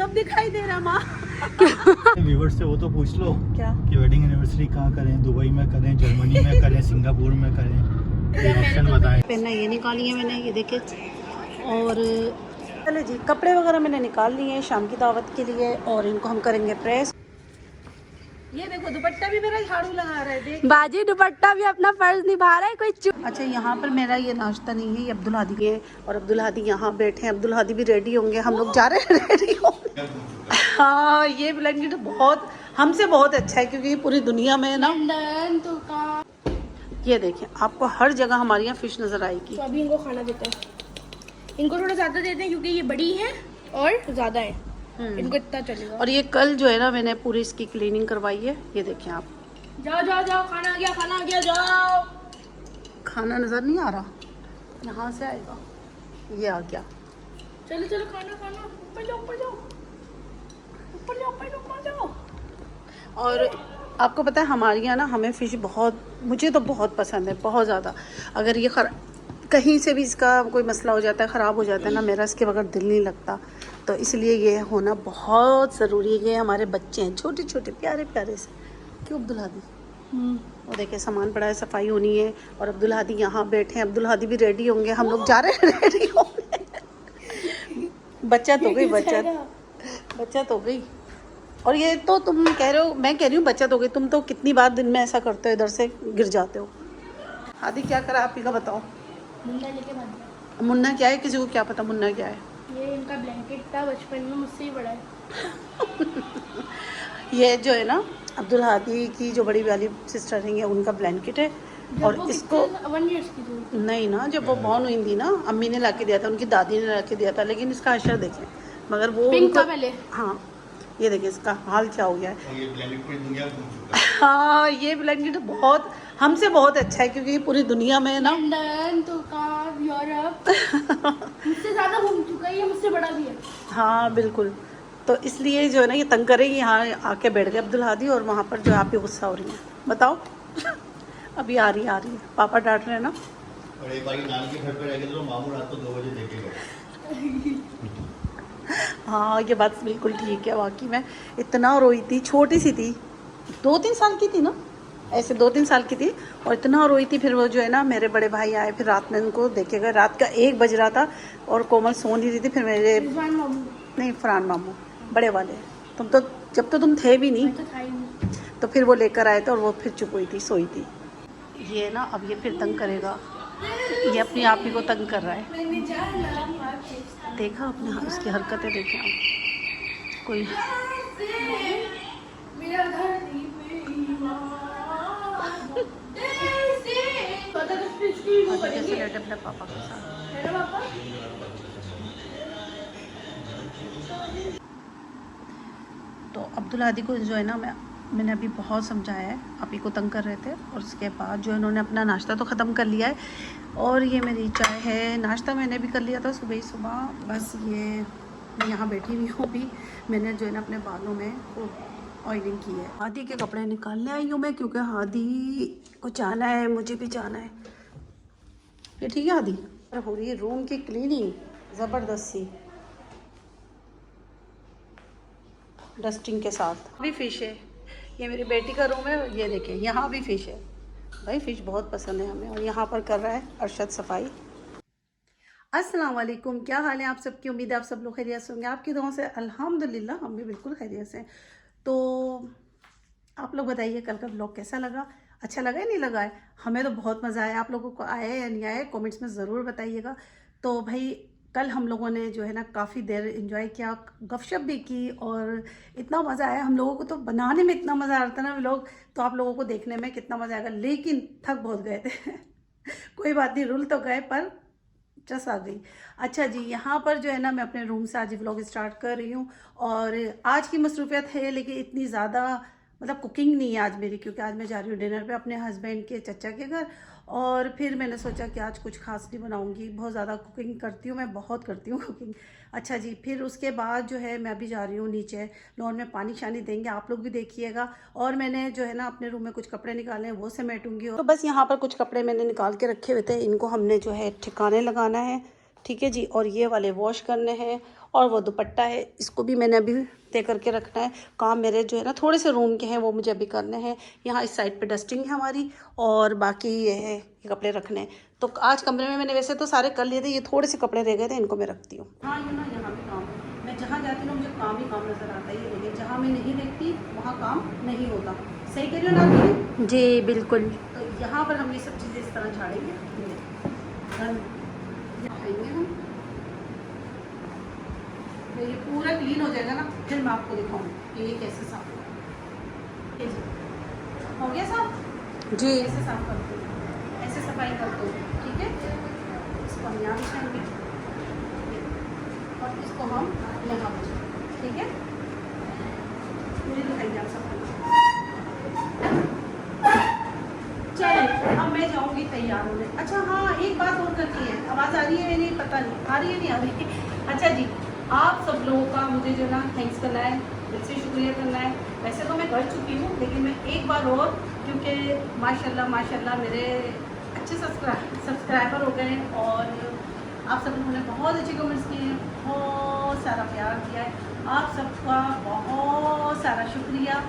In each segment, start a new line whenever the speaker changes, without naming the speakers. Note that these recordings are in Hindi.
अब दिखाई दे रहा माँ।
व्यूअर्स से वो तो पूछ लो
क्या
कि वेडिंग एनिवर्सरी कहाँ करें, दुबई में करें, जर्मनी में करें, सिंगापुर में करें, ये ऑप्शन बताएं।
पहना ये निकाली है मैंने, ये देखे। और चले जी, कपड़े वगैरह मैंने निकाल लिए हैं शाम की दावत के लिए, और इनको हम करेंगे प्रेस। ये देखो दुपट्टा भी मेरा झाड़ू लगा रहा है, देख बाजी दुपट्टा भी अपना फर्ज निभा रहा है कोई। अच्छा, यहाँ पर मेरा ये नाश्ता नहीं है, ये अब्दुल हादी है, और अब्दुल हादी यहाँ बैठे हैं। अब्दुल हादी भी रेडी होंगे, हम लोग जा रहे हैं रेडी होंगे। हाँ, ये ब्लैंकेट बहुत हमसे बहुत अच्छा है, क्योंकि पूरी दुनिया में ना, ये देखें आपको हर जगह हमारे यहाँ फिश नजर आएगी।
तो अभी इनको खाना देते हैं, इनको थोड़ा ज्यादा देते हैं क्योंकि ये बड़ी है और ज्यादा है, इनको इतना चलेगा।
और ये कल जो है ना मैंने पूरी इसकी क्लीनिंग करवाई है, ये देखें आप।
जाओ जाओ जाओ, खाना आ गया, खाना आ गया, जाओ।
खाना नजर नहीं आ रहा, यहाँ से आएगा, ये आ गया।
चलो चलो, खाना खाना, ऊपर जाओ ऊपर जाओ ऊपर जाओ ऊपर जाओ ऊपर जाओ।
और आपको पता है हमारे यहाँ ना, हमें फ़िश बहुत, मुझे तो बहुत पसंद है, बहुत ज़्यादा। अगर ये कहीं से भी इसका कोई मसला हो जाता है, ख़राब हो जाता है ना, मेरा इसके बगैर दिल नहीं लगता। तो इसलिए ये होना बहुत ज़रूरी है। ये हमारे बच्चे हैं छोटे छोटे प्यारे प्यारे से। क्यों अब्दुल हादी? वो देखिए सामान पड़ा है, सफाई होनी है, और अब्दुल हादी यहाँ बैठे हैं। अब्दुल हादी भी रेडी होंगे, हम लोग जा रहे हैं रेडी होंगे। बचत हो गई, बचत हो गई। और ये तो तुम कह रहे हो, मैं कह रही हूँ बचत हो गई। तुम तो कितनी बार दिन में ऐसा करते हो, इधर से गिर जाते हो। हादी क्या करा आप ही का बताओ।
मुन्ना लेके भाग गया।
मुन्ना क्या है, किसी को क्या पता मुन्ना क्या है।
ये इनका ब्लैंकेट था, बचपन में मुझसे ही बड़ा है।
ये जो है ना अब्दुल हादी की जो बड़ी वाली सिस्टर है, ये उनका ब्लैंकेट है। और इसको
1 ईयर्स की थी।
नहीं ना, जब वो बॉर्न हुई थी ना, अम्मी ने ला के दिया था, उनकी दादी ने ला के दिया था। लेकिन इसका अशर देखें, मगर वो
पिंक था पहले।
हाँ, ये देखिए इसका हाल क्या हो गया है।
ये ब्लैंकेट पूरी दुनिया घूम चुका है।
हाँ, ये ब्लैंकेट बहुत हमसे बहुत अच्छा है, क्योंकि पूरी दुनिया में ना,
लंदन, तुर्की, यूरोप, मुझसे ज़्यादा घूम चुका है, ये मुझसे बड़ा भी है।
हाँ बिल्कुल। तो इसलिए जो है ना ये तंग करेगी। यहाँ आके बैठ गए अब्दुल हादी, और वहाँ पर जो है आप ही गुस्सा हो रही हैं। बताओ। अभी आ रही है, पापा डांट रहे हैं ना।
और एक बार नानी के घर पे रह गए तो मामू रात को 2 बजे देखे गए।
हाँ, ये बात बिल्कुल ठीक है। वाकई में इतना रोई थी, छोटी सी थी, 2-3 साल की थी ना, ऐसे 2-3 साल की थी, और इतना रोई थी। फिर वो जो है ना मेरे बड़े भाई आए, फिर रात में उनको देखे गए। रात का 1 बज रहा था और कोमल सो नहीं रही थी। फिर मेरे नहीं, फरहान मामू बड़े वाले, तुम तो जब तो तुम थे भी नहीं, तो फिर वो लेकर आए थे, और वो फिर चुप हुई थी, सोई थी। ये ना अब ये फिर तंग करेगा, ये अपने आप ही को तंग कर रहा है। देखा अपने उसकी हरकतें देखें आप। कोई कैसे लेटे अपने पापा के साथ। तो अब्दुल हादी को जो है ना मैंने अभी बहुत समझाया है, आप ही को तंग कर रहे थे। और उसके बाद जो इन्होंने अपना नाश्ता तो ख़त्म कर लिया है, और ये मेरी चाय है। नाश्ता मैंने भी कर लिया था सुबह ही सुबह। बस ये मैं यहाँ बैठी हुई हूँ। अभी मैंने जो है ना अपने बालों में वो ऑयलिंग की है। हादी के कपड़े निकालने आई हूँ मैं, क्योंकि हादी को जाना है, मुझे भी जाना है। ये ठीक है हादी। हो रही है रूम की क्लीनिंग ज़बरदस्त सी, डस्टिंग के साथ। भी फ़िश है, ये मेरी बेटी का रूम है। ये देखें यहाँ भी फ़िश है, भाई फ़िश बहुत पसंद है हमें। और यहाँ पर कर रहा है अरशद सफाई। अस्सलाम वालेकुम, क्या हाल है आप सबकी? उम्मीद है आप सब लोग खैरियत से होंगे। आपकी दुआओं से अल्हम्दुलिल्लाह हम भी बिल्कुल खैरियत से हैं। तो आप लोग बताइए कल का ब्लॉग कैसा लगा, अच्छा लगा या नहीं लगा है? हमें तो बहुत मज़ा आया। आप लोगों को आया या नहीं आया कमेंट्स में ज़रूर बताइएगा। तो भाई कल हम लोगों ने जो है ना काफ़ी देर एंजॉय किया, गपशप भी की, और इतना मज़ा आया। हम लोगों को तो बनाने में इतना मज़ा आता ना व्लॉग, तो आप लोगों को देखने में कितना मज़ा आएगा। लेकिन थक बहुत गए थे। कोई बात नहीं, रुल तो गए पर चस आ गई। अच्छा जी, यहाँ पर जो है ना मैं अपने रूम से आज व्लॉग स्टार्ट कर रही हूँ। और आज की मसरूफियत है, लेकिन इतनी ज़्यादा मतलब कुकिंग नहीं है आज मेरी, क्योंकि आज मैं जा रही हूँ डिनर पे अपने हस्बैंड के चचा के घर। और फिर मैंने सोचा कि आज कुछ खास नहीं बनाऊँगी। बहुत ज़्यादा कुकिंग करती हूँ मैं, बहुत करती हूँ कुकिंग। अच्छा जी, फिर उसके बाद जो है मैं अभी जा रही हूँ नीचे, लॉन में पानी शानी देंगे, आप लोग भी देखिएगा। और मैंने जो है ना अपने रूम में कुछ कपड़े निकाले हैं, वो समेटूंगी। तो बस यहाँ पर कुछ कपड़े मैंने निकाल के रखे हुए थे, इनको हमने जो है ठिकाने लगाना है। ठीक है जी, और ये वाले वॉश करने हैं। और वो दुपट्टा है, इसको भी मैंने अभी तय करके रखना है। काम मेरे जो है ना थोड़े से रूम के हैं, वो मुझे अभी करने हैं। यहाँ इस साइड पे डस्टिंग है हमारी, और बाकी ये है ये कपड़े रखने हैं। तो आज कमरे में मैंने वैसे तो सारे कर लिए थे, ये थोड़े से कपड़े रह गए थे, इनको मैं रखती हूँ। हाँ ये ना यहाँ भी काम, मैं जहाँ जाती हूँ मुझे काम ही काम नज़र आता है। ये देखिए, जहाँ मैं नहीं देखती वहाँ काम नहीं होता। सही कह रही हो ना जी? बिल्कुल। तो यहाँ पर हम ये सब चीज़ें इस तरह झाड़ेंगे, खाएंगे हम। ये पूरा क्लीन हो जाएगा ना, फिर मैं आपको दिखाऊंगी कि ये कैसे साफ होगा। हो गया साफ जी? ऐसे साफ करते हो, ऐसे सफाई करते हो, ठीक है। इसको हम यहाँ बिछाएंगे और इसको हम यहाँ बिछाएंगे, ठीक है। पूरी दिखाएंगे आप सफाई। चलिए अब मैं जाऊँगी तैयार होने। अच्छा हाँ, एक बात और करनी है। आवाज़ आ रही है या नहीं पता नहीं, आ रही है नहीं आ रही है? अच्छा जी, आप सब लोगों का मुझे जो ना थैंक्स करना है, दिल से शुक्रिया करना है। वैसे तो मैं कर चुकी हूँ, लेकिन मैं एक बार और, क्योंकि माशाल्लाह माशाल्लाह मेरे अच्छे सब्सक्राइबर हो गए हैं और आप सब लोगों ने बहुत अच्छे कमेंट्स किए हैं, बहुत सारा प्यार दिया है। आप सबका बहुत सारा शुक्रिया,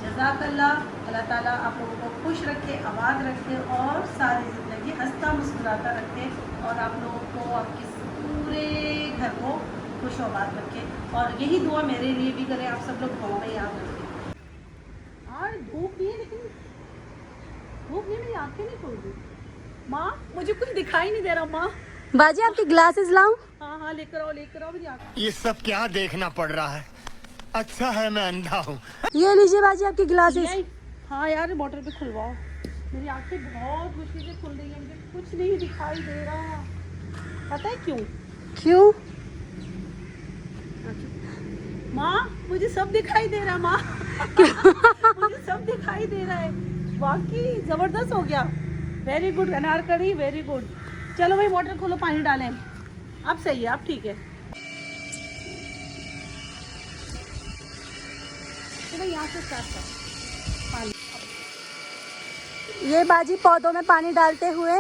जज़ाकल्लाह। अल्लाह ताला आप लोगों को खुश रखे, आबाद रखे और सारी ज़िंदगी हंसता मुस्कुराता रखे, और आप लोगों को, आपके पूरे घर को खुश आबाद रखे। और यही दुआ मेरे लिए भी करें, आप सब लोग दुआ में याद रखें। और धूप नहीं है, लेकिन धूप नहीं, मेरी आँखें नहीं खुल रही। माँ मुझे कुछ दिखाई नहीं दे रहा। माँ
बाजी आपके ग्लासेस लाऊं?
हाँ हाँ लेकर आओ मेरी आँखें।
ये सब क्या देखना पड़ रहा है? अच्छा है मैं अंधा हूँ।
ये लीजिए बाजी आपके ग्लासेस।
हाँ यार, मोटर पे खुलवाओ। मेरी आँखें बहुत मुश्किल से खुल रही है, मुझे कुछ नहीं दिखाई दे रहा। पता है क्यों?
क्यों?
माँ मुझे सब दिखाई दे रहा। माँ मुझे सब दिखाई दे रहा है, वाकई जबरदस्त हो गया। Very good Anarkali, very good. चलो भाई मोटर खोलो, पानी डालें। अब सही है, अब ठीक है। चलो यहाँ से स्टार्ट कर पानी।
ये बाजी पौधों में पानी डालते हुए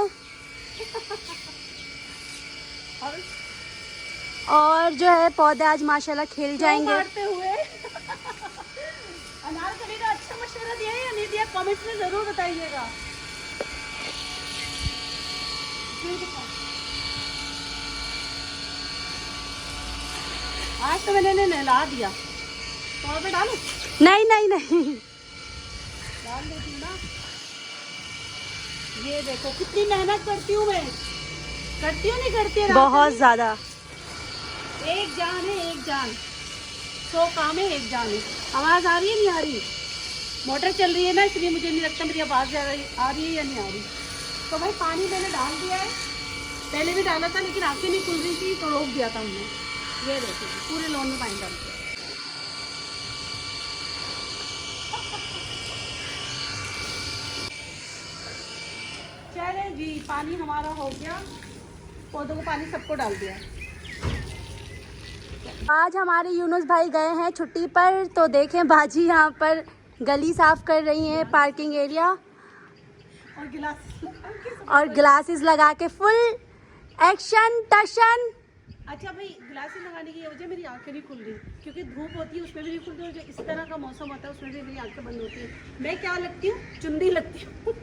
और जो है पौधे आज माशाल्लाह खिल जाएंगे।
हुए अनारकली ने अच्छा मशवरा दिया है या नहीं दिया, कमेंट्स में जरूर बताइएगा। आज तो मैंने नहला दिया, तो और मैं डालूं?
नहीं नहीं नहीं,
डाल देती हूँ ना। ये देखो कितनी मेहनत करती हूँ मैं, करती हूँ नहीं करती है?
बहुत ज्यादा।
एक जान है, एक जान। 100 काम है, एक जान है। आवाज़ आ रही है नहीं आ रही? मोटर चल रही है ना, इसलिए मुझे नहीं लगता मेरी आवाज़ आ रही है या नहीं आ रही। तो भाई पानी मैंने डाल दिया है, पहले भी डाला था लेकिन आँखें नहीं खुल रही थी तो रोक दिया था हमने। ये देखो पूरे लॉन में पानी डाल दिया। चले जी, पानी हमारा हो गया, पौधों को पानी सबको डाल दिया।
आज हमारे यूनुस भाई गए हैं छुट्टी पर, तो देखें बाजी यहाँ पर गली साफ कर रही हैं, पार्किंग एरिया, और ग्लासेस लगा के फुल एक्शन टशन।
अच्छा भाई, ग्लासेस लगाने की वजह मेरी आंखें नहीं खुल रही, क्योंकि धूप होती है उसमें भी नहीं खुलती, और जो इस तरह का मौसम होता है उसमें भी मेरी आंखें बंद होती है। मैं क्या लगती हूँ? चुंदी लगती हूँ।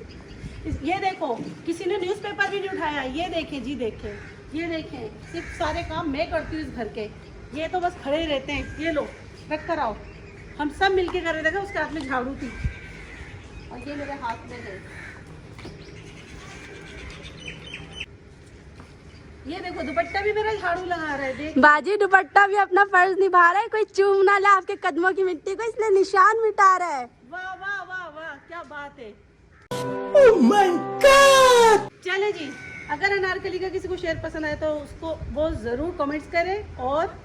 ये देखो, किसी ने न्यूज़पेपर भी नहीं उठाया। ये देखें जी, देखें, ये देखें, सिर्फ सारे काम मैं करती हूँ इस घर के। ये तो बस खड़े ही रहते हैं। ये लो रख कर आओ, हम सब मिलके कर रहे थे। उसके हाथ में झाड़ू थी और ये मेरे हाथ में है। ये देखो दुपट्टा भी मेरा झाड़ू लगा रहा है। देख
बाजी दुपट्टा भी अपना फर्ज निभा रहा है, कोई चूम ना ले आपके कदमों की मिट्टी को, इसलिए निशान मिटा रहा है।
वाह वाह वाह वाह, क्या बात है।
Oh my God!
चले जी, अगर अनारकली का किसी को शेयर पसंद आए तो उसको वो जरूर कमेंट्स करें और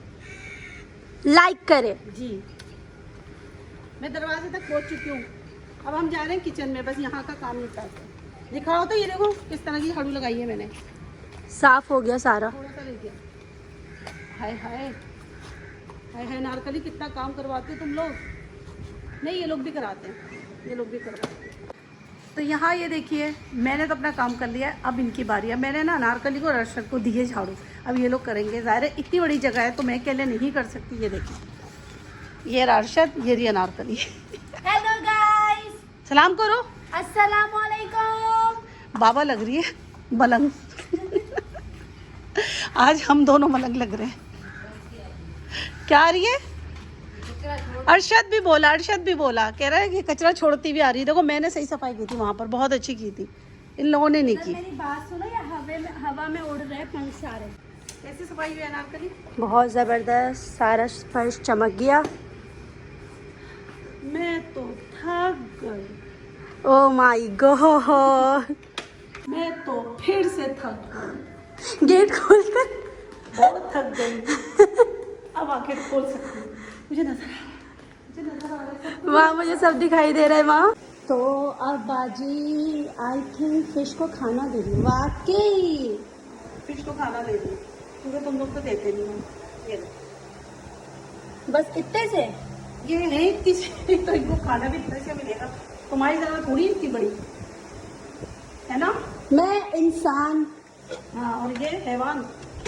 लाइक करें
जी। मैं दरवाजे तक पहुंच चुकी हूँ, अब हम जा रहे हैं किचन में, बस यहाँ का काम निपटाते हैं। दिखाओ तो, ये देखो किस तरह की झाड़ू लगाई है मैंने।
साफ हो गया सारा।
थोड़ा सा लेके, हाय हाय हाय हाय, अनारकली कितना काम करवाते हो तुम लोग। नहीं, ये लोग भी कराते हैं, ये लोग भी करवाते हैं। तो यहाँ ये देखिए, मैंने तो अपना काम कर लिया है, अब इनकी बारी है। मैंने ना अनारकली को और अरशद को दिए झाड़ू। अब ये लोग करेंगे। ज़ाहिर है इतनी बड़ी जगह है तो मैं अकेले नहीं कर सकती। ये देखिए, ये अरशद, ये रही अनारकली।
हेलो गाइस,
सलाम करो।
अस्सलाम वालेकुम।
बाबा लग रही है मलंग। आज हम दोनों मलंग लग रहे हैं। क्या आ रही है? अरशद भी बोला, अरशद भी बोला, कह रहा है कि कचरा छोड़ती भी आ रही है। देखो मैंने सही सफाई की थी वहाँ पर, बहुत अच्छी की थी, इन लोगों ने नहीं की।
मेरी बात सुनो, या हवा में उड़ रहे पंख सारे।
कैसी सफाई हुई अनारकली?
बहुत ज़बरदस्त, सारा फर्श चमक गया।
मैं तो थक गई।
ओ माय गॉड,
मैं तो फिर से थक गई,
गेट खोल कर
बहुत थक गई। अब आखिर खोल सकती हूँ। मुझे नजर आ रहा है, मुझे नजर आ रहा है सब।
वहाँ मुझे सब दिखाई दे रहा है वहाँ। तो अब बाजी आई थिंक फिश को खाना दे रही, वाकई
फिश को खाना दे दी, क्योंकि तुम लोग तो देते नहीं हो। ये लो।
बस इतने से।
ये है इतनी सी, तो इनको खाना भी इतने से मिलेगा। तुम्हारी जरूरत थोड़ी इतनी बड़ी है ना।
मैं इंसान
हाँ, और ये हैवान।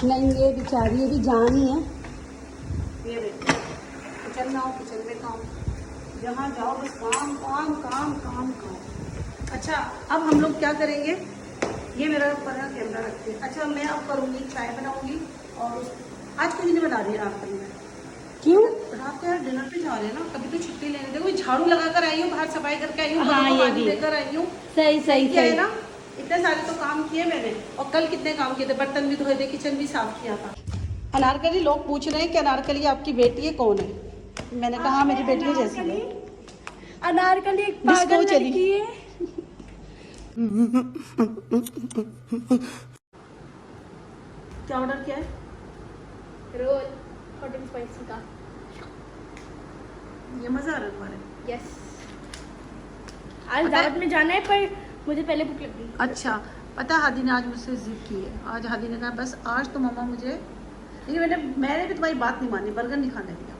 नहीं, ये बेचारी, ये भी जान ही है।
ये देखो, किचन में आओ, किचन में काम, जहाँ जाओ बस काम काम काम काम काम। अच्छा, अब हम लोग क्या करेंगे, ये मेरा ऊपर है कैमरा रखते हैं। अच्छा, मैं अब करूँगी, चाय बनाऊँगी। और आज कुछ नहीं बना रही है रात में।
क्यों?
रात को यार डिनर पे जा रहे हैं ना, कभी तो छुट्टी लेने। देखो झाड़ू लगा कर आई हूँ, बाहर सफाई करके आई हूँ,
हाँ, ये भी
लेकर आई हूँ।
सही सही
क्या है
सही।
ना, इतने सारे तो काम किए मैंने। और कल कितने काम किए थे, बर्तन भी धोए थे, किचन भी साफ किया था। अनारकली, लोग पूछ रहे हैं कि अनारकली आपकी बेटी है, कौन है? मैंने कहा मेरी बेटी है जैसी है।
अनारकली एक
डिस्को
पागल
चली।
लड़की है।
क्या ऑर्डर किया है?
रोल हॉट एंड स्पाइसी का।
ये मजा आ रहा है तुम्हारे?
यस, आज दावत में जाना है पर मुझे पहले भूख लग गई।
अच्छा, पता है हादी ने आज मुझसे जिद की है। आज हादी ने कहा बस आज तो मम्मा मुझे, लेकिन मैंने भी तुम्हारी बात नहीं मानी, बर्गर नहीं खाने दिया।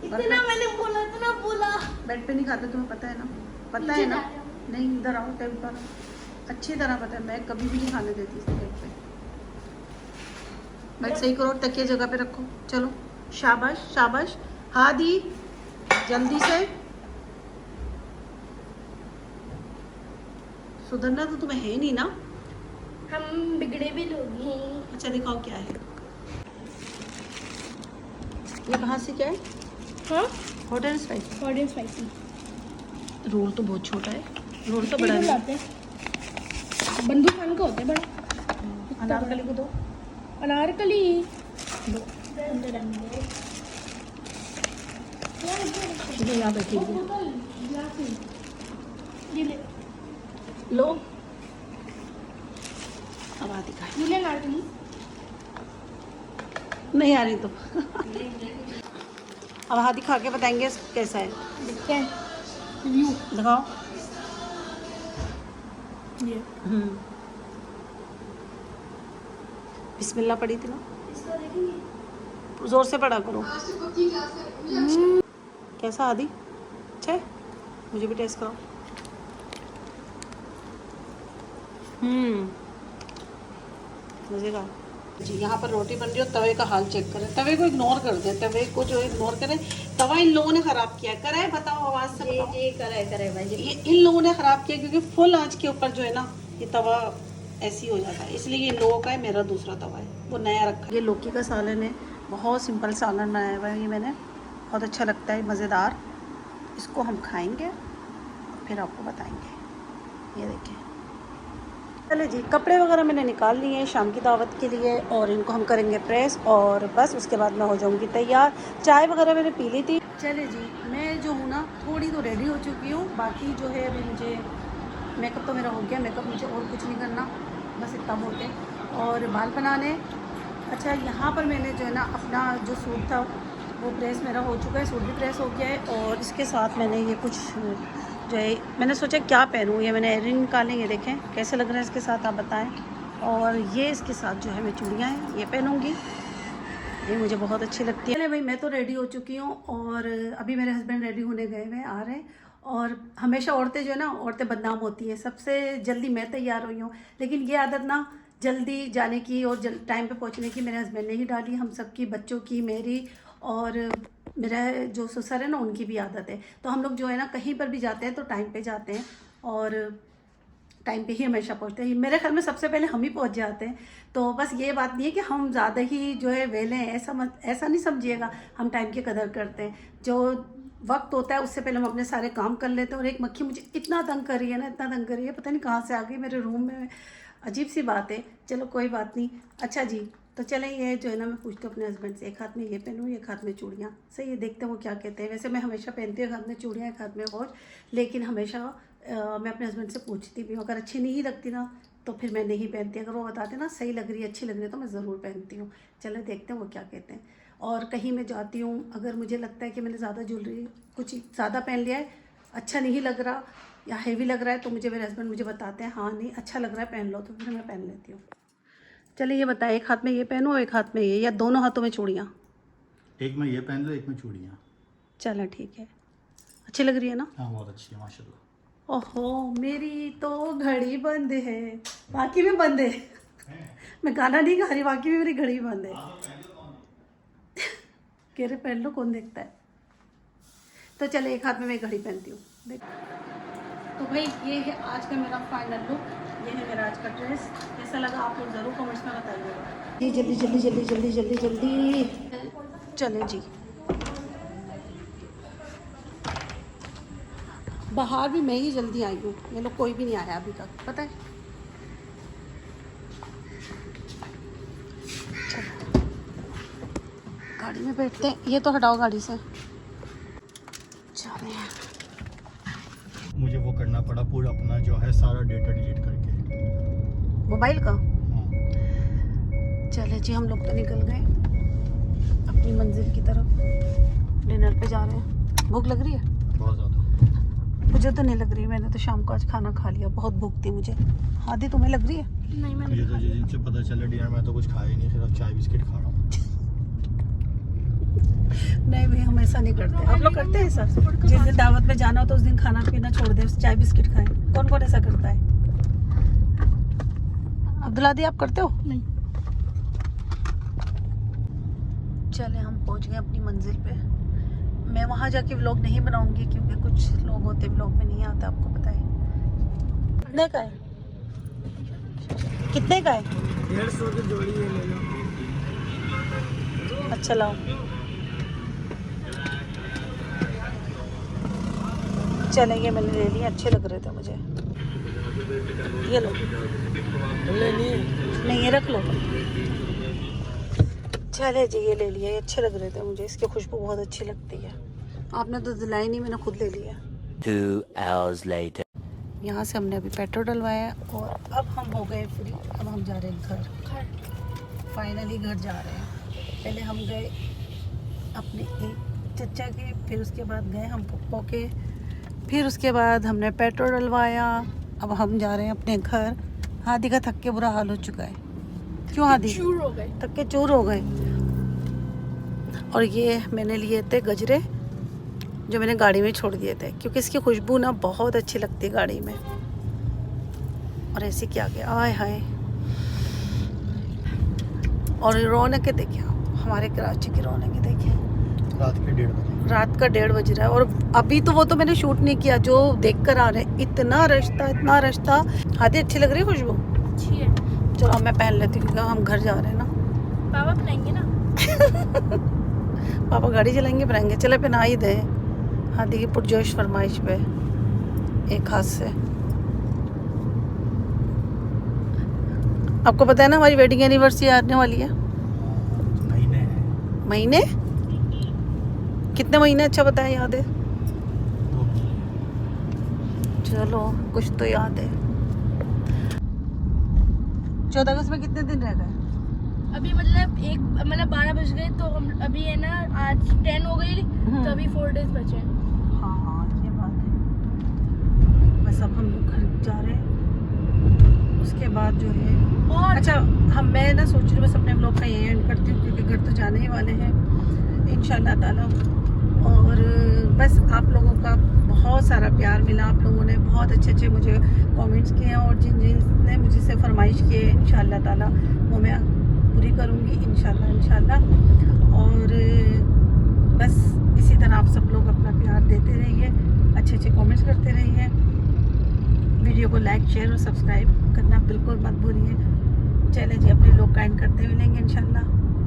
इतना मैंने बोला, इतना बोला।
बेड पे नहीं खाते, तुम्हें पता है ना? पता है ना? नहीं, इधर आओ, टाइम पर अच्छी तरह पता है, मैं कभी भी नहीं खाने देती इस बेड पे। बेड सही करो, तकिया जगह पे रखो। चलो, शाबाश शाबाश। हादी जल्दी से। सुधरना तो तुम्हें है नहीं ना।
हम बिगड़े भी लोग हैं।
अच्छा दिखाओ क्या है ये, कहाँ से क्या है?
हाँ,
hot and spicy.
Hot and spicy.
Roll तो बहुत छोटा है, रोल तो बड़ा
रोल
है।
आते हैं, बंदूक खान का होता है बड़ा।
अनारकली को दो।
अनारकली
दो। ये यहाँ बैठी है।
ये ले,
लो, अब आती खाए।
ये ले अनारकली।
नहीं आ रही तो। अब हाथी खा के बताएंगे कैसा है।
देखते हैं रिव्यू।
दिखाओ।
ये
बिस्मिल्लाह पड़ी थी ना, जोर से पढ़ा करो। कैसा आदि? अच्छा है? मुझे भी टेस्ट कराओ। मजे का जी। यहाँ पर रोटी बन रही है, तवे का हाल चेक करें। तवे को इग्नोर कर दे, तवे को जो इग्नोर करें। तवा इन लोगों ने खराब किया। करा है? बताओ आवाज़ से बताओ।
जी करे भाई जी।
ये इन लोगों ने खराब किया क्योंकि फुल आंच के ऊपर जो है ना ये तवा ऐसी हो जाता है, इसलिए ये लोगों का है। मेरा दूसरा तवा है, वो नया रखा है। ये लौकी का सालन है, बहुत सिंपल सालन बनाया हुआ है ये मैंने, बहुत अच्छा लगता है, मज़ेदार। इसको हम खाएंगे फिर आपको बताएंगे। ये देखिए, चले जी, कपड़े वगैरह मैंने निकाल लिए हैं शाम की दावत के लिए, और इनको हम करेंगे प्रेस, और बस उसके बाद मैं हो जाऊंगी तैयार। चाय वगैरह मैंने पी ली थी। चले जी, मैं जो हूँ ना थोड़ी तो रेडी हो चुकी हूँ। बाकी जो है अभी मुझे मेकअप तो मेरा हो गया, मेकअप मुझे और कुछ नहीं करना, बस इतना बहुत है। और बाल बनाने। अच्छा, यहाँ पर मैंने जो है ना अपना जो सूट था वो प्रेस मेरा हो चुका है, सूट भी प्रेस हो गया है। और इसके साथ मैंने ये कुछ जो है मैंने सोचा क्या पहनूँ, ये मैंने एयरिंग निकाले, ये देखें कैसे लग रहे हैं इसके साथ, आप बताएं। और ये इसके साथ जो है मैं चूड़ियाँ हैं ये पहनूँगी, ये मुझे बहुत अच्छी लगती है। चले भाई, मैं तो रेडी हो चुकी हूँ और अभी मेरे हस्बैंड रेडी होने गए हुए आ रहे हैं। और हमेशा औरतें जो है ना, औरतें बदनाम होती हैं, सबसे जल्दी मैं तैयार हुई हूँ, लेकिन ये आदत ना जल्दी जाने की और टाइम पे पहुंचने की मेरे हस्बैंड ने ही डाली, हम सबकी, बच्चों की, मेरी और मेरा जो ससुर है ना उनकी भी आदत है। तो हम लोग जो है ना कहीं पर भी जाते हैं तो टाइम पे जाते हैं और टाइम पे ही हमेशा पहुंचते हैं। मेरे ख्याल में सबसे पहले हम ही पहुंच जाते हैं। तो बस ये बात नहीं है कि हम ज़्यादा ही जो है वेले हैं, ऐसा नहीं समझिएगा। हम टाइम की कदर करते हैं। जो वक्त होता है उससे पहले हम अपने सारे काम कर लेते हैं। और एक मक्खी मुझे इतना तंग कर रही है ना, इतना तंग कर रही है, पता नहीं कहाँ से आ गई मेरे रूम में। अजीब सी बात है, चलो कोई बात नहीं। अच्छा जी, तो चलें ये जो है ना मैं पूछती हूँ अपने हस्बैंड से, एक हाथ में ये पहनूँ, एक हाथ में चूड़ियाँ, सही है? देखते हैं वो क्या कहते हैं। वैसे मैं हमेशा पहनती हूँ, एक हाथ में चूड़ियाँ एक हाथ में वॉच, लेकिन हमेशा मैं अपने हस्बैंड से पूछती भी हूँ। अगर अच्छी नहीं लगती ना तो फिर मैं नहीं पहनती। अगर वो बताते ना सही लग रही है, अच्छी लग रही है, तो मैं ज़रूर पहनती हूँ। चलो देखते हैं वो क्या कहते हैं। और कहीं मैं जाती हूँ, अगर मुझे लगता है कि मैंने ज़्यादा ज्वेलरी कुछ ज़्यादा पहन लिया है, अच्छा नहीं लग रहा या हेवी लग रहा है, तो मेरे हस्बैंड मुझे बताते हैं हाँ नहीं अच्छा लग रहा है, पहन लो, तो फिर मैं पहन लेती हूँ। चलिए ये बताए, एक हाथ में ये पहनूँ एक हाथ में ये, या दोनों हाथों में चूड़ियाँ?
एक में ये पहन लो, एक में चूड़ियाँ।
चलो ठीक है, अच्छी लग रही है ना?
हाँ बहुत अच्छी है माशाल्लाह।
ओहो, मेरी तो घड़ी बंद है, बाकी में बंद है। मैं गाना नहीं गा रही, बाकी में मेरी घड़ी बंद है। कह रहे पहन लो, कौन देखता है। तो चले एक हाथ में मैं घड़ी पहनती हूँ। देख, तो भाई ये है आज का मेरा फाइनल लुक, ये है मेरा आज का ड्रेस। कैसा लगा आप लोग ज़रूर कमेंट्स में बताइएगा। जी जल्दी जल्दी जल्दी जल्दी जल्दी जल्दी चलें जी। बाहर भी मैं ही जल्दी आई हूँ, ये लोग कोई भी नहीं आया अभी तक, पता है। चलो गाड़ी में बैठते हैं, ये तो हटाओ गाड़ी से। चलिए
मुझे वो करना पड़ा पूरा अपना जो है सारा डेटा डिलीट करके
मोबाइल का।
हाँ।
चले जी, हम लोग तो निकल गए अपनी मंजिल की तरफ, डिनर पे जा रहे हैं। भूख लग रही है?
बहुत ज़्यादा।
मुझे तो नहीं लग रही, मैंने तो शाम को आज खाना खा लिया, बहुत भूख थी मुझे। आदि तुम्हें लग रही है?
नहीं मैंने
मुझे तो जिस दिन से पता चला डिनर में तो कुछ खाया ही नहीं, सिर्फ चाय बिस्किट खा रहा हूँ।
नहीं भाई, हम ऐसा नहीं करते। आप लोग करते हैं ऐसा? जिस दिन दावत में जाना हो तो उस दिन खाना पीना छोड़ दे, चाय बिस्किट खाएं। कौन कौन ऐसा करता है? अब्दुल्ला दी, आप करते हो?
नहीं।
चले हम पहुंच गए अपनी मंजिल पे। मैं वहाँ जाके व्लॉग नहीं बनाऊंगी क्योंकि कुछ लोग होते व्लॉग में नहीं आते, आपको पता है। कितने का है? कितने का है?
150 की जोड़ी है, ले लो।
अच्छा लाओ। चले ये मैंने ले लिए, अच्छे लग रहे थे मुझे। ये लो। नहीं ये रख लो। चले जी ये ले लिया, ये अच्छे लग रहे थे मुझे, इसकी खुशबू बहुत अच्छी लगती है। आपने तो दिलाई नहीं, मैंने खुद ले लिया।
2 hours later.
यहाँ से हमने अभी पेट्रोल डलवाया और अब हम हो गए फ्री। अब हम जा रहे हैं घर। फाइनली घर जा रहे हैं। पहले हम गए अपने एक चचा के, फिर उसके बाद गए हम पप्पो के, फिर उसके बाद हमने पेट्रोल डलवाया। अब हम जा रहे हैं अपने घर। हादी का थक के बुरा हाल हो चुका है। क्यों हादी?
चूर हो गए।
थक के चूर हो गए। और ये मैंने लिए थे गजरे, जो मैंने गाड़ी में छोड़ दिए थे क्योंकि इसकी खुशबू ना बहुत अच्छी लगती है गाड़ी में। और ऐसे क्या गया, आय हाय। और रौनक देखिए, हमारे कराची की रौनक देखिए।
रात के 1:30 बजे।
रात का 1:30 बज रहा है और अभी तो वो तो मैंने शूट नहीं किया, जो देख कर आ रहे हैं। इतना रश था, इतना रश था। हादी अच्छी लग रही है खुशबू?
अच्छी है।
चलो मैं पहन लेती हूँ क्योंकि हम घर जा रहे हैं ना।
पापा बनाएंगे ना?
पापा गाड़ी चलाएंगे, बनाएंगे। चले पहना ही दे हादी की पुरजोश फरमाइश पे एक हाथ से। आपको पता है ना हमारी वेडिंग एनिवर्सरी आने वाली है। महीने कितने महीने? अच्छा बताया, याद है? चलो कुछ तो याद है। 14 अगस्त में कितने दिन रह गए?
अभी मतलब 12 बज गए, तो हम अभी है ना, आज 10 हो गई, तो अभी 4 डेज बचे हैं।
हाँ ये बात है। बस अब हम लोग घर जा रहे हैं, उसके बाद जो है
और
अच्छा मैं ना सोच रही हूँ बस अपने ब्लॉग का ये एंड करती हूँ क्योंकि घर तो जाने ही वाले हैं इंशाल्लाह ताला। और बस आप लोगों का बहुत सारा प्यार मिला, आप लोगों ने बहुत अच्छे मुझे कमेंट्स किए और जिनने मुझसे फरमाइश किए इंशाल्लाह ताला वो मैं पूरी करूँगी इंशाल्लाह। और बस इसी तरह आप सब लोग अपना प्यार देते रहिए, अच्छे कमेंट्स करते रहिए, वीडियो को लाइक शेयर और सब्सक्राइब करना बिल्कुल मत भूलिए। चले जी, अपने लोग काइंड करते मिलेंगे इंशाल्लाह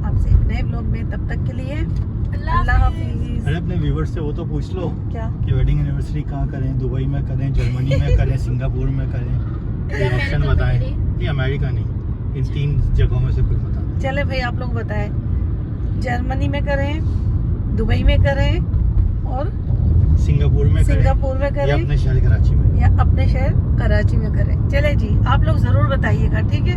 आपसे एक नए ब्लॉग में। तब तक के लिए अल्लाह हाफिज़।
अरे अपने व्यूवर्स से वो तो पूछ लो
क्या
कि वेडिंग एनिवर्सरी कहाँ करें, दुबई में करें, जर्मनी में करें, सिंगापुर में करें, ये ऑप्शन बताएं। ये अमेरिका नहीं, इन 3 जगहों में से कोई बता दो।
चले भाई आप लोग बताएं, जर्मनी में करें, दुबई में करें और
सिंगापुर में करें या अपने शहर कराची में।
या अपने शहर कराची में करें। चले जी, आप लोग ज़रूर बताइएगा, ठीक है।